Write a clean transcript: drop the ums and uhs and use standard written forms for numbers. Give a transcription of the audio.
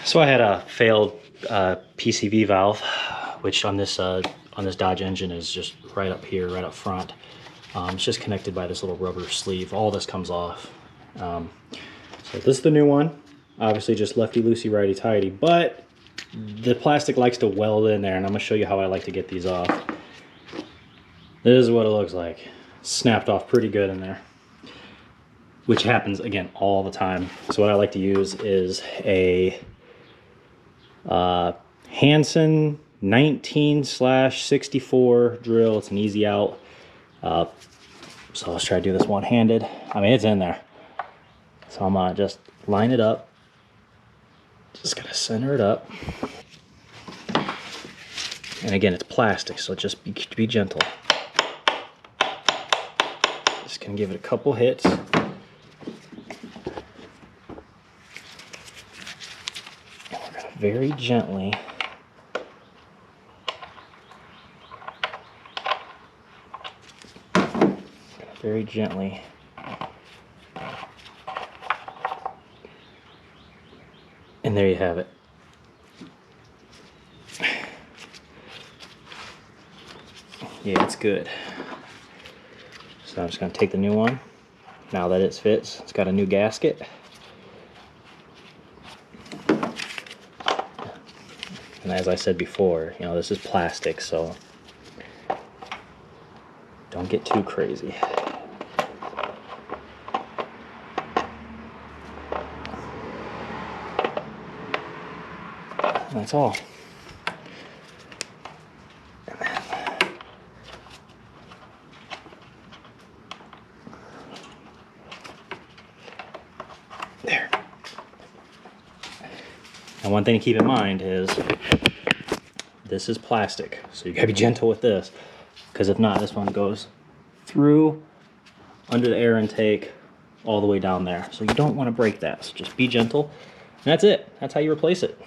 So I had a failed PCV valve, which on this Dodge engine is just right up here, right up front. It's just connected by this little rubber sleeve. All this comes off. So this is the new one. Obviously just lefty loosey, righty tighty, but the plastic likes to weld in there, and I'm gonna show you how I like to get these off. This is what it looks like. Snapped off pretty good in there, which happens again all the time. So what I like to use is a Hansen 19/64 drill. It's an easy out. So let's try to do this one-handed. I mean, it's in there. So I'm gonna just line it up. Just gotta center it up. And again, it's plastic, so just be gentle. Just gonna give it a couple hits. And we're gonna very gently and there you have it. Yeah, it's good. So I'm just going to take the new one. Now that it fits, it's got a new gasket. And as I said before, you know, this is plastic, so don't get too crazy. That's all. There. And one thing to keep in mind is this is plastic, so you gotta be gentle with this, because if not, this one goes through under the air intake all the way down there. So you don't want to break that. So just be gentle. And that's it. That's how you replace it.